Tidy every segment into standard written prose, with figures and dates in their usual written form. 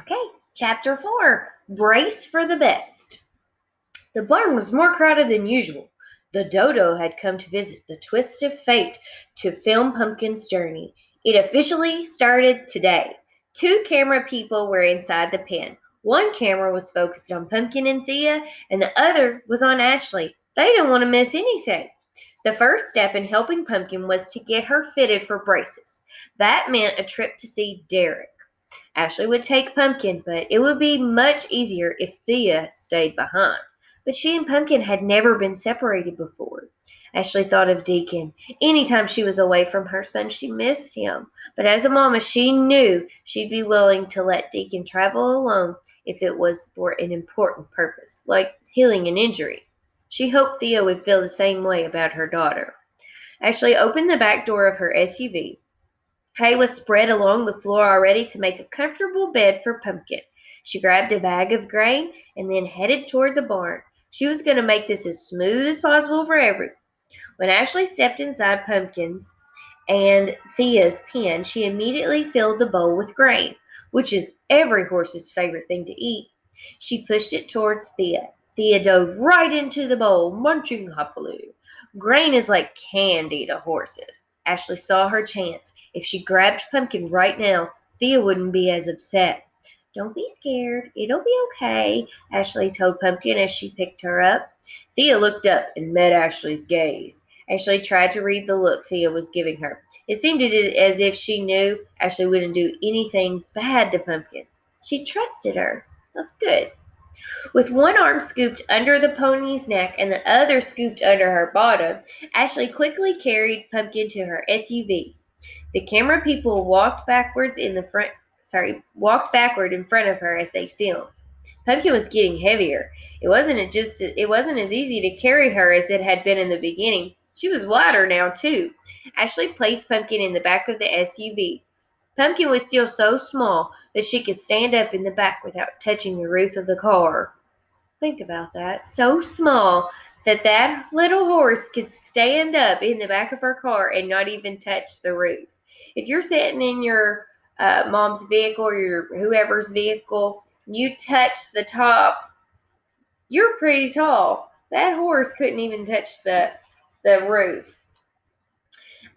Okay, Chapter 4 Brace for the Best. The barn was more crowded than usual. The dodo had come to visit the Twist of Fate to film Pumpkin's journey. It officially started today. Two camera people were inside the pen. One camera was focused on Pumpkin and Thea, and the other was on Ashley. They didn't want to miss anything. The first step in helping Pumpkin was to get her fitted for braces. That meant a trip to see Derek. Ashley would take Pumpkin, but it would be much easier if Thea stayed behind. But she and Pumpkin had never been separated before. Ashley thought of Deacon. Anytime she was away from her son, she missed him. But as a mama, she knew she'd be willing to let Deacon travel alone if it was for an important purpose, like healing an injury. She hoped Thea would feel the same way about her daughter. Ashley opened the back door of her SUV. Hay was spread along the floor already to make a comfortable bed for Pumpkin. She grabbed a bag of grain and then headed toward the barn. She was going to make this as smooth as possible for everyone. When Ashley stepped inside Pumpkin's and Thea's pen, she immediately filled the bowl with grain, which is every horse's favorite thing to eat. She pushed it towards Thea. Thea dove right into the bowl, munching happily. Grain is like candy to horses. Ashley saw her chance. If she grabbed Pumpkin right now, Thea wouldn't be as upset. Don't be scared. It'll be okay, Ashley told Pumpkin as she picked her up. Thea looked up and met Ashley's gaze. Ashley tried to read the look Thea was giving her. It seemed as if she knew Ashley wouldn't do anything bad to Pumpkin. She trusted her. That's good. With one arm scooped under the pony's neck and the other scooped under her bottom, Ashley quickly carried Pumpkin to her SUV. The camera people walked backward in front of her as they filmed. Pumpkin was getting heavier. It wasn't as easy to carry her as it had been in the beginning. She was lighter now too. Ashley placed Pumpkin in the back of the SUV. Pumpkin was still so small that she could stand up in the back without touching the roof of the car. Think about that. So small that little horse could stand up in the back of her car and not even touch the roof. If you're sitting in your mom's vehicle or your whoever's vehicle, you touch the top, you're pretty tall. That horse couldn't even touch the roof.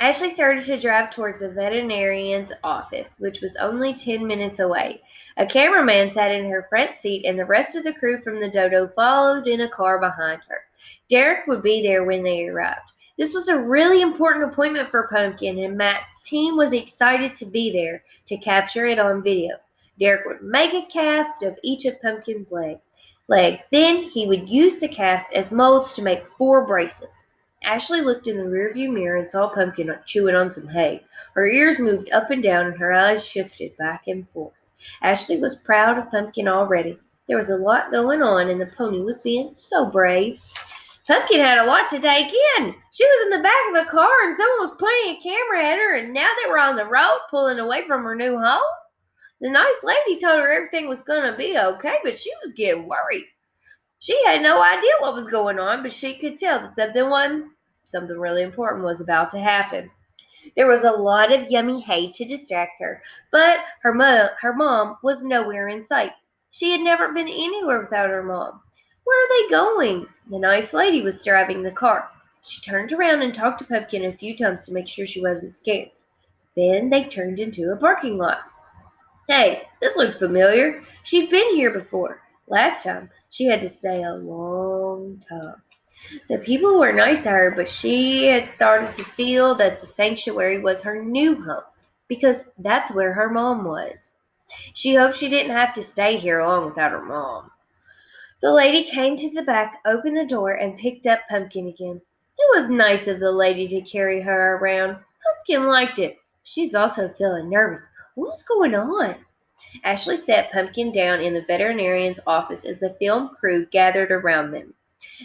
Ashley started to drive towards the veterinarian's office, which was only 10 minutes away. A cameraman sat in her front seat, and the rest of the crew from the Dodo followed in a car behind her. Derek would be there when they arrived. This was a really important appointment for Pumpkin, and Matt's team was excited to be there to capture it on video. Derek would make a cast of each of Pumpkin's legs. Then he would use the cast as molds to make 4 braces. Ashley looked in the rearview mirror and saw Pumpkin chewing on some hay. Her ears moved up and down and her eyes shifted back and forth. Ashley was proud of Pumpkin already. There was a lot going on and the pony was being so brave. Pumpkin had a lot to take in. She was in the back of a car and someone was pointing a camera at her, and now they were on the road pulling away from her new home. The nice lady told her everything was going to be okay, but she was getting worried. She had no idea what was going on, but she could tell that something really important was about to happen. There was a lot of yummy hay to distract her, but her mom was nowhere in sight. She had never been anywhere without her mom. Where are they going? The nice lady was driving the car. She turned around and talked to Pumpkin a few times to make sure she wasn't scared. Then they turned into a parking lot. Hey, this looked familiar. She'd been here before. Last time, she had to stay a long time. The people were nice to her, but she had started to feel that the sanctuary was her new home because that's where her mom was. She hoped she didn't have to stay here long without her mom. The lady came to the back, opened the door, and picked up Pumpkin again. It was nice of the lady to carry her around. Pumpkin liked it. She's also feeling nervous. What's going on? Ashley sat Pumpkin down in the veterinarian's office as the film crew gathered around them.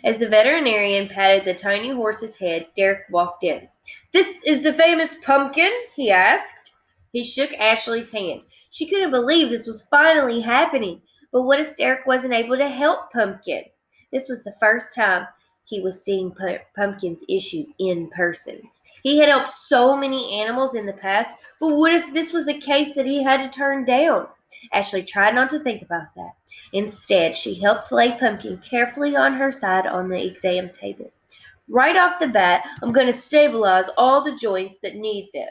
As the veterinarian patted the tiny horse's head, Derek walked in. "This is the famous Pumpkin?" he asked. He shook Ashley's hand. She couldn't believe this was finally happening. But what if Derek wasn't able to help Pumpkin? This was the first time he was seeing Pumpkin's issue in person. He had helped so many animals in the past, but what if this was a case that he had to turn down? Ashley tried not to think about that. Instead, she helped lay Pumpkin carefully on her side on the exam table. Right off the bat, I'm going to stabilize all the joints that need them,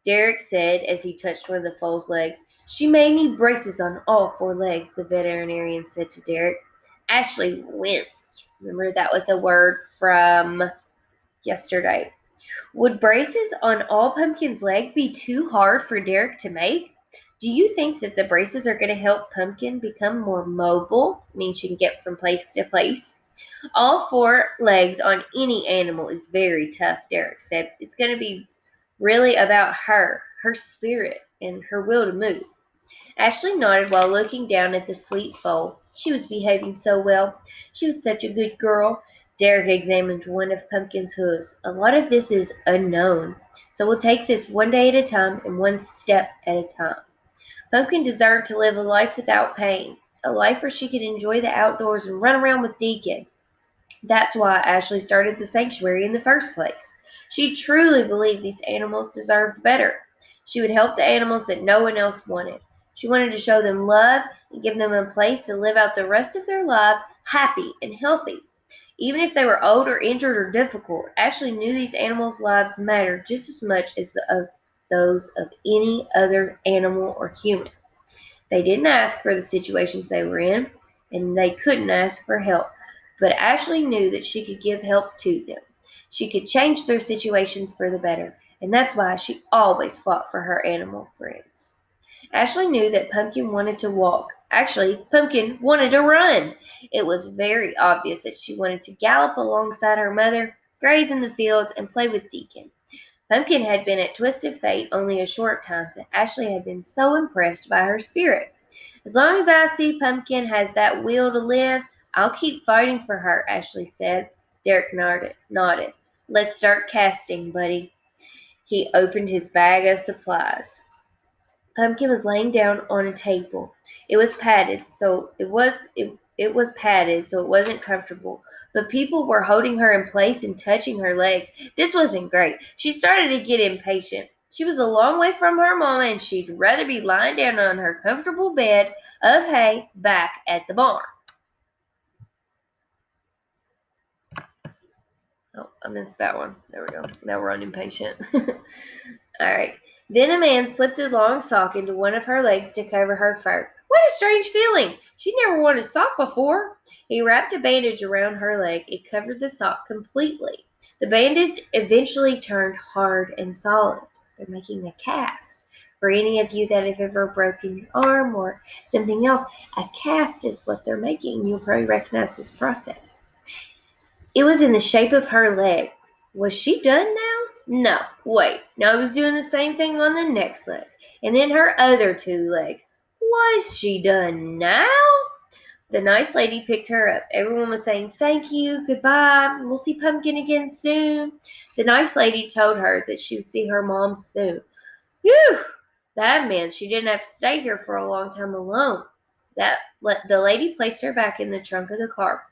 Derek said as he touched one of the foal's legs. She may need braces on all four legs, the veterinarian said to Derek. Ashley winced. Remember, that was a word from yesterday. Would braces on all Pumpkin's leg be too hard for Derek to make? Do you think that the braces are going to help Pumpkin become more mobile? Means she can get from place to place. All four legs on any animal is very tough, Derek said. It's going to be really about her spirit, and her will to move. Ashley nodded while looking down at the sweet foal. She was behaving so well. She was such a good girl. Derek examined one of Pumpkin's hooves. A lot of this is unknown, so we'll take this one day at a time and one step at a time. Pumpkin deserved to live a life without pain, a life where she could enjoy the outdoors and run around with Deacon. That's why Ashley started the sanctuary in the first place. She truly believed these animals deserved better. She would help the animals that no one else wanted. She wanted to show them love and give them a place to live out the rest of their lives happy and healthy. Even if they were old or injured or difficult, Ashley knew these animals' lives mattered just as much as those of any other animal or human. They didn't ask for the situations they were in, and they couldn't ask for help. But Ashley knew that she could give help to them. She could change their situations for the better, and that's why she always fought for her animal friends. Ashley knew that Pumpkin wanted to walk. Actually, Pumpkin wanted to run. It was very obvious that she wanted to gallop alongside her mother, graze in the fields, and play with Deacon. Pumpkin had been at Twisted Fate only a short time, but Ashley had been so impressed by her spirit. As long as I see Pumpkin has that will to live, I'll keep fighting for her, Ashley said. Derek nodded. Let's start casting, buddy. He opened his bag of supplies. Pumpkin was laying down on a table. It was padded, so it wasn't comfortable. But people were holding her in place and touching her legs. This wasn't great. She started to get impatient. She was a long way from her mama, and she'd rather be lying down on her comfortable bed of hay back at the barn. Oh, I missed that one. There we go. Now we're on impatient. All right. Then a man slipped a long sock into one of her legs to cover her fur. What a strange feeling! She'd never worn a sock before. He wrapped a bandage around her leg. It covered the sock completely. The bandage eventually turned hard and solid. They're making a cast. For any of you that have ever broken your arm or something else, a cast is what they're making. You'll probably recognize this process. It was in the shape of her leg. Was she done now? No, wait. Now I was doing the same thing on the next leg. And then her other two legs. Was she done now? The nice lady picked her up. Everyone was saying, thank you, goodbye, we'll see Pumpkin again soon. The nice lady told her that she would see her mom soon. Whew! That meant she didn't have to stay here for a long time alone. The lady placed her back in the trunk of the car.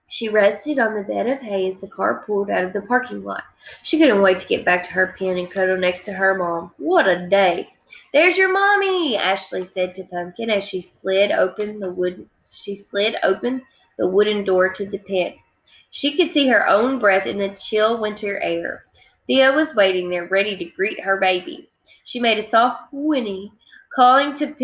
She rested on the bed of hay as the car pulled out of the parking lot. She couldn't wait to get back to her pen and cuddle next to her mom. What a day. There's your mommy, Ashley said to Pumpkin as she slid open the wooden door to the pen. She could see her own breath in the chill winter air. Thea was waiting there, ready to greet her baby. She made a soft whinny, calling to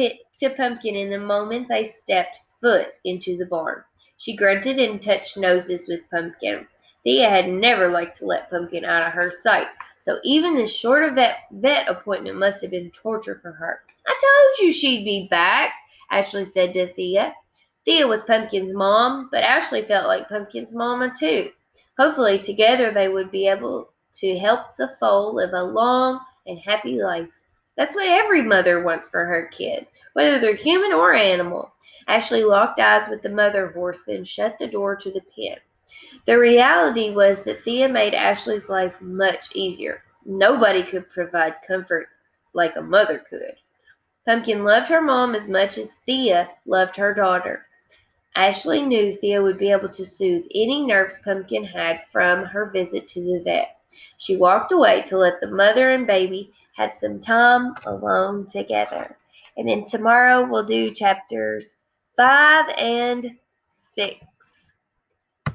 Pumpkin in the moment they stepped foot into the barn. She grunted and touched noses with Pumpkin. Thea had never liked to let Pumpkin out of her sight, so even the short vet appointment must have been torture for her. I told you she'd be back, Ashley said to Thea. Thea was Pumpkin's mom, but Ashley felt like Pumpkin's mama too. Hopefully together they would be able to help the foal live a long and happy life. That's what every mother wants for her kids, whether they're human or animal. Ashley locked eyes with the mother horse, then shut the door to the pen. The reality was that Thea made Ashley's life much easier. Nobody could provide comfort like a mother could. Pumpkin loved her mom as much as Thea loved her daughter. Ashley knew Thea would be able to soothe any nerves Pumpkin had from her visit to the vet. She walked away to let the mother and baby have some time alone together. And then tomorrow we'll do chapters 5 and 6.